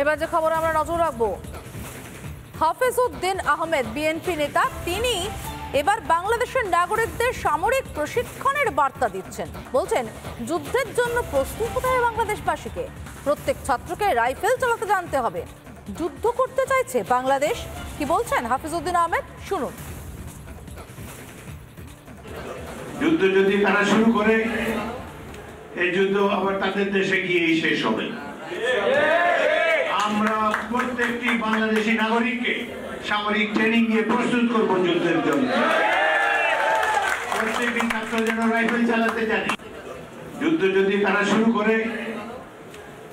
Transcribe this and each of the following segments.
এবার যে খবর আমরা নজর রাখবো, হাফিজউদ্দিন আহমেদ বিএনপি নেতা, তিনি এবার বাংলাদেশের নাগরিকদের সামরিক প্রশিক্ষণের বার্তা দিচ্ছেন। বলছেন যুদ্ধের জন্য প্রস্তুত হতে হবে বাংলাদেশবাসীকে, প্রত্যেক ছাত্রকে রাইফেল চালাতে জানতে হবে। যুদ্ধ করতে চাইছে বাংলাদেশ, কি বলছেন হাফিজউদ্দিন আহমেদ, শুনুন। যুদ্ধ যদি তারা শুরু করে, এই যুদ্ধ আবার তাদের দেশে গিয়েই শেষ হবে। আমরা প্রত্যেকটি বাংলাদেশি নাগরিককে সামরিক ট্রেনিং দিয়ে প্রস্তুত করব যুদ্ধের জন্য। প্রত্যেকটি ছাত্র যেন রাইফেল চালাতে জানে। যুদ্ধ যদি তারা শুরু করে,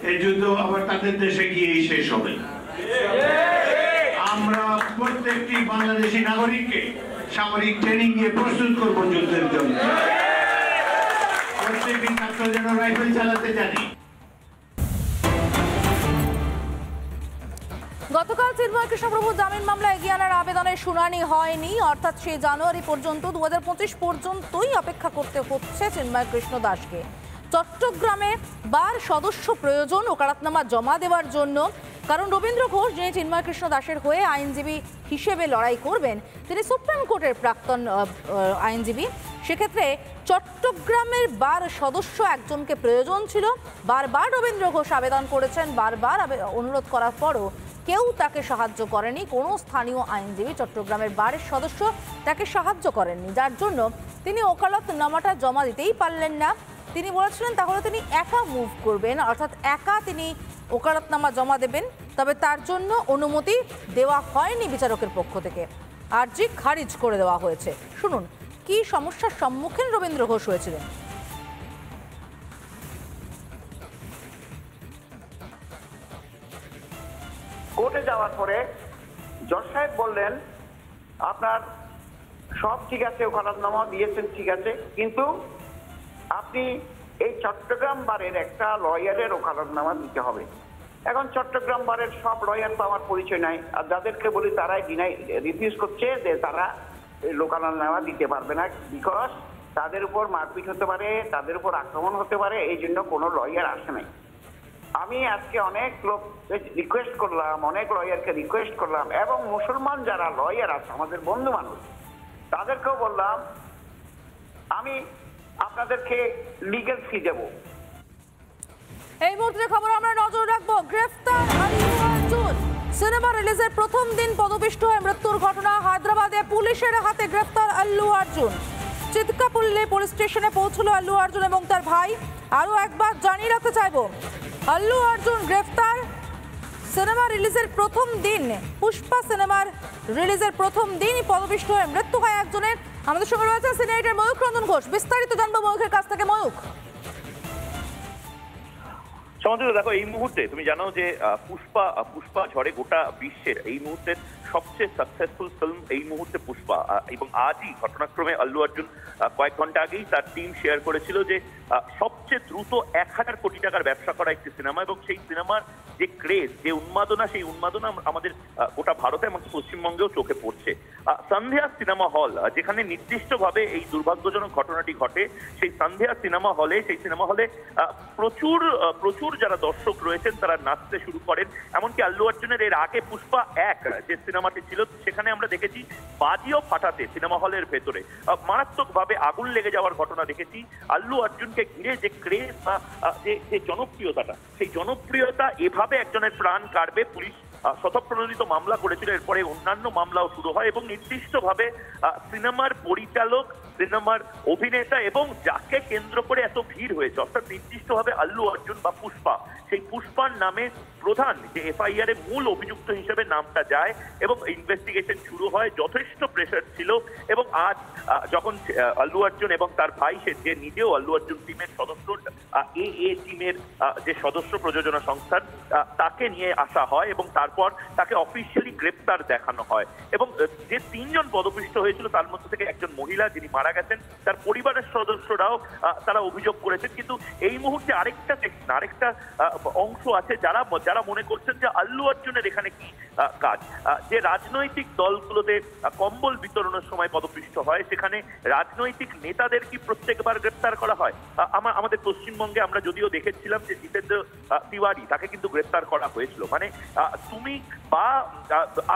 এই যুদ্ধ আবার তাদের দেশে গিয়েই শেষ হবে। আমরা প্রত্যেকটি বাংলাদেশি নাগরিককে সামরিক ট্রেনিং দিয়ে প্রস্তুত করব যুদ্ধের জন্য। প্রত্যেকটি ছাত্র যেন রাইফেল চালাতে জানে। গতকাল চিন্ময় কৃষ্ণপ্রভু জামিন মামলা এগিয়ে আনার আবেদনের শুনানি হয়নি, অর্থাৎ 6 জানুয়ারি পর্যন্ত 2025 পর্যন্তই অপেক্ষা করতে হচ্ছে চিন্ময় কৃষ্ণ দাসকে। চট্টগ্রামে বার সদস্য প্রয়োজন ওকালতনামা জমা দেওয়ার জন্য, কারণ রবীন্দ্র ঘোষ, যিনি চিন্ময় কৃষ্ণ দাসের হয়ে আইনজীবী হিসেবে লড়াই করবেন, তিনি সুপ্রিম কোর্টের প্রাক্তন আইনজীবী। সেক্ষেত্রে চট্টগ্রামের বার সদস্য একজনকে প্রয়োজন ছিল। বারবার রবীন্দ্র ঘোষ আবেদন করেছেন, বারবার অনুরোধ করার পরও কেউ তাকে সাহায্য করেনি। কোনো স্থানীয় আইনজীবী চট্টগ্রামের বারের সদস্য তাকে সাহায্য করেননি, যার জন্য তিনি ওকালতনামাটা জমা দিতেই পারলেন না। তিনি বলেছিলেন তাহলে তিনি একা মুভ করবেন, অর্থাৎ একা তিনি ওকালতনামা জমা দেবেন, তবে তার জন্য অনুমতি দেওয়া হয়নি বিচারকের পক্ষ থেকে। আর্জি খারিজ করে দেওয়া হয়েছে। শুনুন কি সমস্যার সম্মুখীন রবীন্দ্র ঘোষ হয়েছিলেন। কোর্টে যাওয়ার পরে জজ সাহেব বললেন আপনার সব ঠিক আছে, ওকালতনামা দিয়েছেন ঠিক আছে, কিন্তু আপনি এই চট্টগ্রাম বারের একটা লয়ারের ওকালতনামা দিতে হবে। এখন চট্টগ্রাম বারের সব লয়ার তো আমার পরিচয় নাই, আর যাদেরকে বলি তারাই রিফিউজ করছে যে তারা ওকালতনামা দিতে পারবে না, বিকজ তাদের উপর মারপিট হতে পারে, তাদের উপর আক্রমণ হতে পারে, এই জন্য কোনো লয়ার আসে নাই। আমি আজকে অনেক লোক রিকোয়েস্ট করলাম, অনেক লয়ারকে রিকোয়েস্ট করলাম, এবং মুসলমান যারা লয়ার আছে আমাদের বন্ধু মানুষ, তাদেরকেও বললাম আমি আপনাদেরকে লিগ্যাল ফি দেব। এই মুহূর্তে খবর আমরা নজর রাখবো, গ্রেফতার আল্লু অর্জুন। সিনেমা রিলিজের প্রথম দিন পদপিষ্ট হয়ে মৃত্যুর ঘটনা হায়দ্রাবাদে, পুলিশের হাতে গ্রেফতার আল্লু অর্জুন। চিৎকাপল্লী পুলিশ স্টেশনে পৌঁছলো আল্লু অর্জুন এবং তার ভাই। আরো একবার জানিয়ে রাখতে চাইবো, আল্লু অর্জুন গ্রেফতার সিনেমা রিলিজের প্রথম দিন, পুষ্পা সিনেমার রিলিজের প্রথম দিনই পদপিষ্ট হয়ে মৃত্যু হয় একজনের। আমাদের সঙ্গে রয়েছে সিনিয়র ময়ূখ রঞ্জন ঘোষ, বিস্তারিত জানবো ময়ূখের কাছ থেকে। ময়ূখ, সমাজে দেখো, এই মুহূর্তে তুমি জানো যে পুষ্পা ঝড়ে গোটা বিশ্বের এই মুহূর্তের সবচেয়ে সাকসেসফুল ফিল্ম এই মুহূর্তে পুষ্পা, এবং আজই ঘটনাক্রমে আল্লু অর্জুন কয়েক ঘন্টা আগেই তার টিম শেয়ার করেছিল যে সবচেয়ে দ্রুত 1000 কোটি টাকার ব্যবসা করা একটি সিনেমা, এবং সেই সিনেমার যে ক্রেজ, যে উন্মাদনা, সেই উন্মাদনা আমাদের গোটা ভারতে এমনকি পশ্চিমবঙ্গেও চোখে পড়ছে। সন্ধ্যা সিনেমা হল, যেখানে নির্দিষ্টভাবে এই দুর্ভাগ্যজনক ঘটনাটি ঘটে, সেই সন্ধ্যা সিনেমা হলে প্রচুর যারা দর্শক রয়েছেন তারা নাচতে শুরু করেন। এমনকি আল্লু অর্জুনের এর আগে পুষ্পা 1 যে সিনেমাটি ছিল, সেখানে আমরা দেখেছি বাজিও ফাটাতে সিনেমা হলের ভেতরে মারাত্মকভাবে আগুন লেগে যাওয়ার ঘটনা দেখেছি। আল্লু অর্জুনকে ঘিরে যে ক্রেজ বা যে জনপ্রিয়তাটা, সেই জনপ্রিয়তা এভাবে একজনের প্রাণ কাটবে। পুলিশ স্বতঃপ্রণোদিত মামলা করেছিল, এরপরে অন্যান্য মামলাও শুরু হয়, এবং নির্দিষ্টভাবে সিনেমার পরিচালক, সিনেমার অভিনেতা এবং যাকে কেন্দ্র করে এত ভিড় হয়েছে, অর্থাৎ নির্দিষ্টভাবে আল্লু অর্জুন বা পুষ্পা, সেই পুষ্পার নামে প্রধান যে এফআইআর এর মূল অভিযুক্ত হিসেবে নামটা যায় এবং ইনভেস্টিগেশন শুরু হয়। যথেষ্ট প্রেশার ছিল, এবং আজ যখন আল্লু অর্জুন এবং তার ভাই, সে যে নিজেও আল্লু অর্জুন টিমের সদস্য, এ টিমের যে সদস্য প্রযোজনা সংস্থান, তাকে নিয়ে আসা হয় এবং তার তারপর তাকে অফিসিয়ালি গ্রেপ্তার দেখানো হয় এবং যে 3 জন পদপিষ্ট হয়েছিল তার মধ্যে থেকে একজন মহিলা যিনি মারা গেছেন, তার পরিবারের সদস্যরাও তারা অভিযোগ করেছেন। কিন্তু এই মুহূর্তে আরেকটা অংশ আছে যারা মনে করছেন যে আল্লু অর্জুনের এখানে কি কাজ। যে রাজনৈতিক দলগুলোতে কম্বল বিতরণের সময় পদপিষ্ট হয় সেখানে রাজনৈতিক নেতাদের কি প্রত্যেকবার গ্রেপ্তার করা হয়? আমাদের পশ্চিমবঙ্গে আমরা যদিও দেখেছিলাম যে জিতেন্দ্র তিওয়ারি, তাকে কিন্তু গ্রেপ্তার করা হয়েছিল। মানে তুমি বা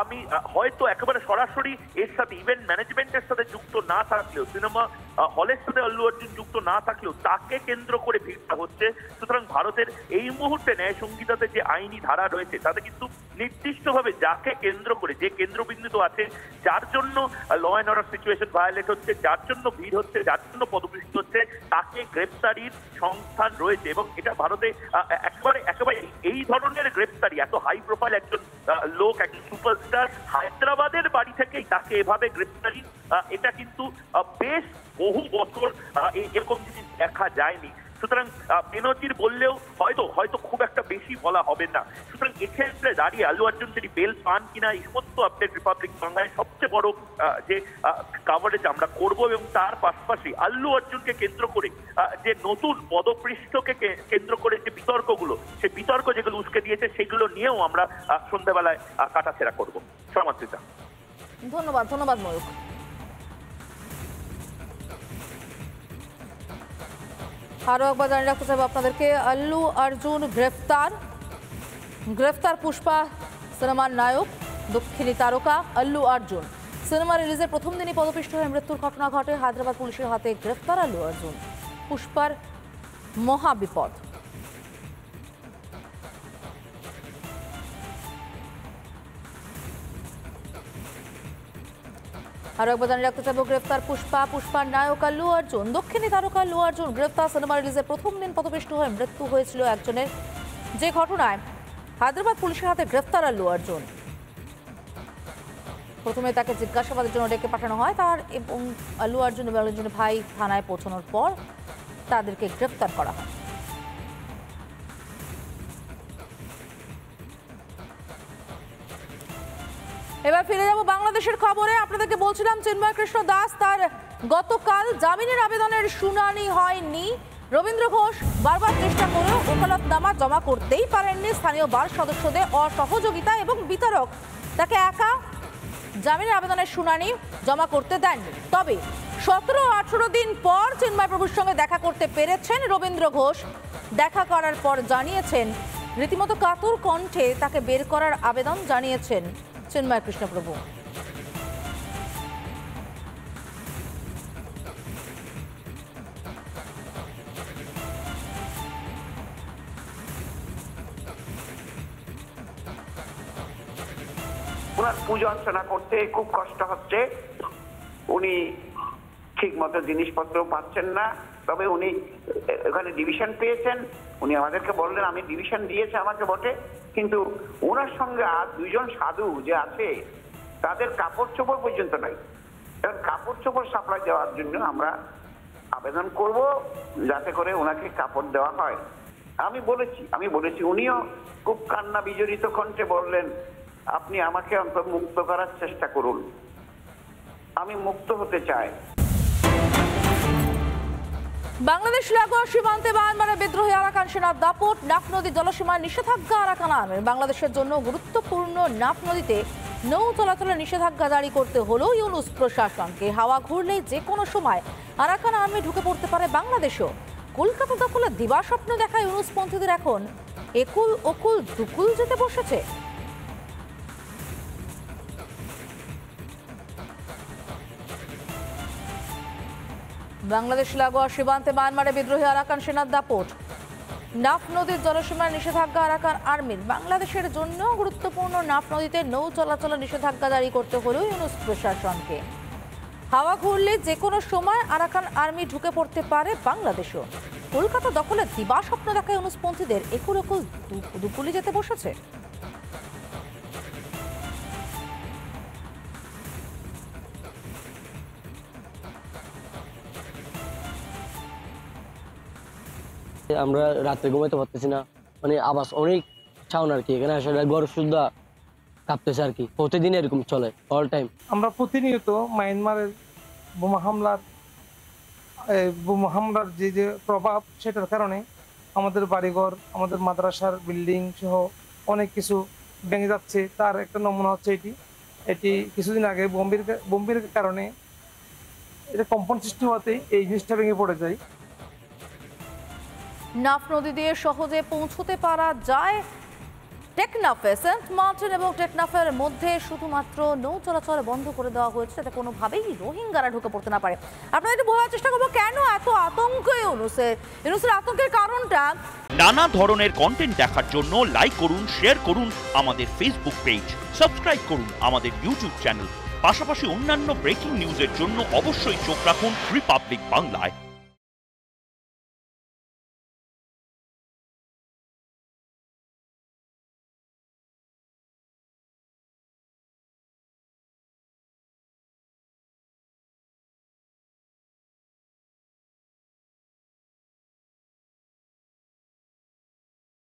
আমি হয়তো একেবারে সরাসরি এর সাথে ইভেন্ট ম্যানেজমেন্টের সাথে যুক্ত না থাকলেও, সিনেমা হলের সাথে আল্লু অর্জুন যুক্ত না থাকলেও তাকে কেন্দ্র করে ভিড়টা হচ্ছে। সুতরাং ভারতের এই মুহূর্তে ন্যায় সংহিতাতে যে আইনি ধারা রয়েছে তাতে কিন্তু নির্দিষ্টভাবে যাকে কেন্দ্র করে, যে কেন্দ্রবিন্দু আছে, যার জন্য law and order situation violate হচ্ছে, যার জন্য ভিড় হচ্ছে, যার জন্য পদপিষ্ট হচ্ছে, তাকে গ্রেপ্তারির সংস্থান রয়েছে। এবং এটা ভারতে একেবারে এই ধরনের গ্রেপ্তারি, এত হাই প্রোফাইল একজন লোক, একজন সুপারস্টার হায়দ্রাবাদের বাড়ি থেকেই তাকে এভাবে গ্রেপ্তারি, এটা কিন্তু বেশ বহু বছর এরকম জিনিস দেখা যায়নি। সুতরাং বেনজির বললেও হয়তো খুব একটা বেশি বলা হবে না। সুতরাং এক্ষেত্রে দাঁড়িয়ে আল্লু অর্জুন তিনি বেল পান কিনা এই সমস্ত আপডেট রিপাবলিক বাংলায় সবচেয়ে বড় যে কাভারেজ আমরা করব। এবং তার পাশাপাশি আল্লু অর্জুনকে কেন্দ্র করে যে নতুন পদপৃষ্ঠকে কেন্দ্র করে যে বিতর্কগুলো, সেই বিতর্ক যেগুলো উস্কে দিয়েছে সেগুলো নিয়েও আমরা সন্ধ্যাবেলায় কাটাছেড়া করব। সমাদৃতা, ধন্যবাদ ময়ূক। আরো একবার জানিয়ে রাখতে চাইব আপনাদেরকে, আল্লু অর্জুন গ্রেফতার পুষ্পা সিনেমার নায়ক দক্ষিণী তারকা আল্লু অর্জুন। সিনেমা রিলিজের প্রথম দিনই পদপিষ্ট হয়ে মৃত্যুর ঘটনা ঘটে। হায়দ্রাবাদ পুলিশের হাতে গ্রেফতার আল্লু অর্জুন। পুষ্পার মহাবিপদ। আরো একবার জানিয়ে রাখতে চাইব, গ্রেফতার পুষ্পার নায়ক আল্লু অর্জুন। দক্ষিণী তারকা আল্লু অর্জুন গ্রেফতার। সিনেমা রিলিজের প্রথম দিন পদপিষ্ট হয়ে মৃত্যু হয়েছিল একজনের, যে ঘটনায় হায়দ্রাবাদ পুলিশের হাতে গ্রেফতার আল্লু অর্জুন। প্রথমে তাকে জিজ্ঞাসাবাদের জন্য ডেকে পাঠানো হয়, তার এবং আল্লু অর্জুন এবং আল্লু ভাই থানায় পৌঁছানোর পর তাদেরকে গ্রেফতার করা হয়। এবার ফিরে যাব বাংলাদেশের খবরে। আপনাদেরকে বলছিলাম চিন্ময় কৃষ্ণ দাস, তার গতকাল জামিনের আবেদনের শুনানি হয়নি। রবীন্দ্র ঘোষ বারবার চেষ্টা করেও ওকালতনামা জমা করতেই পারেননি। স্থানীয় বার সদস্যদের অসহযোগিতা এবং বিতরক তাকে একা জামিনের আবেদনের শুনানি জমা করতে দেননি। তবে 17-18 দিন পর চিন্ময় প্রভুর সঙ্গে দেখা করতে পেরেছেন রবীন্দ্র ঘোষ। দেখা করার পর জানিয়েছেন, রীতিমতো কাতর কণ্ঠে তাকে বের করার আবেদন জানিয়েছেন চিন্ময় কৃষ্ণপ্রভু। ওনার পুজো অর্চনা করতে খুব কষ্ট হচ্ছে, উনি ঠিক মতো জিনিসপত্র পাচ্ছেন না। তবে উনি ওখানে ডিভিশন পেয়েছেন, উনি আমাদেরকে বললেন আমি ডিভিশন দিয়েছে আমাকে বটে, কিন্তু ওনার সঙ্গে আর 2 জন সাধু যে আছে তাদের কাপড় চোপড় পর্যন্ত নাই। কারণ কাপড় চোপড় সাপ্লাই দেওয়ার জন্য আমরা আবেদন করব যাতে করে ওনাকে কাপড় দেওয়া হয়। আমি বলেছি উনিও খুব কান্না বিজড়িত কণ্ঠে বললেন, আপনি আমাকে অন্তত মুক্ত করার চেষ্টা করুন, আমি মুক্ত হতে চাই। বাংলাদেশ লাগোয়া সীমান্তে মায়ানমারের বিদ্রোহী আরাকান সেনার দাপট। নাফ নদীর জলসীমায় নিষেধাজ্ঞা আরাকান আর্মির। বাংলাদেশের জন্য গুরুত্বপূর্ণ নাফ নদীতে নৌ চলাচলের নিষেধাজ্ঞা জারি করতে হলো ইউনুস প্রশাসনকে। হাওয়া ঘুরলেই যে কোনো সময় আরাকান আর্মি ঢুকে পড়তে পারে বাংলাদেশও। কলকাতা দখলের দিবাস্বপ্ন দেখা ইউনুসপন্থীদের এখন একুল ওকুল দুকুল যেতে বসেছে। বাংলাদেশ লাগোয়া সীমান্তে মায়ানমারে বিদ্রোহী আরাকান সেনার দাপট। নাফ নদীর জলসীমায় নিষেধাজ্ঞা আরাকান আর্মির। বাংলাদেশের জন্য গুরুত্বপূর্ণ নাফ নদীতে নৌ চলাচলের নিষেধাজ্ঞা জারি করতে হলো ইউনুস প্রশাসনকে। হাওয়া ঘুরলে যে কোনো সময় আরাকান আর্মি ঢুকে পড়তে পারে বাংলাদেশও। কলকাতা দখলের দিবাস্বপ্ন দেখা ইউনুসপন্থীদের একুল একুল দুকুলি যেতে বসেছে। আমরা রাত্রে ঘুমাইতে পারতেছি না, মানে আবাস অনেক ছাউন আর কি। এখানে আসলে গড় সুদ্ধা কাঁপতেছে আর কি, প্রতিদিন এরকম চলে, অল টাইম। আমরা প্রতিনিয়ত মায়ানমারের বোমা হামলার যে প্রভাব, সেটার কারণে আমাদের বাড়িঘর, আমাদের মাদ্রাসার বিল্ডিং সহ অনেক কিছু ভেঙে যাচ্ছে। তার একটা নমুনা হচ্ছে এটি কিছুদিন আগে বোম্বের কারণে এটা কম্পন সৃষ্টি হওয়াতে এই জিনিসটা ভেঙে পড়ে যায়। নাফ নদী দিয়ে সহজে পৌঁছতে পারা যায় টেকনাফে। সেন্ট মার্টিন এবং টেকনাফের মধ্যে শুধুমাত্র নৌ চলাচল বন্ধ করে দেওয়া হয়েছে, যাতে কোনোভাবেই রোহিঙ্গারা ঢুকে পড়তে না পারে। আপনাদের একটু বোঝার চেষ্টা করবো কেন এত আতঙ্ক ইউনুসের আতঙ্কের কারণটা। নানা ধরনের কন্টেন্ট দেখার জন্য লাইক করুন, শেয়ার করুন আমাদের ফেসবুক পেজ, সাবস্ক্রাইব করুন আমাদের ইউটিউব চ্যানেল। পাশাপাশি অন্যান্য ব্রেকিং নিউজের জন্য অবশ্যই চোখ রাখুন রিপাবলিক বাংলায়।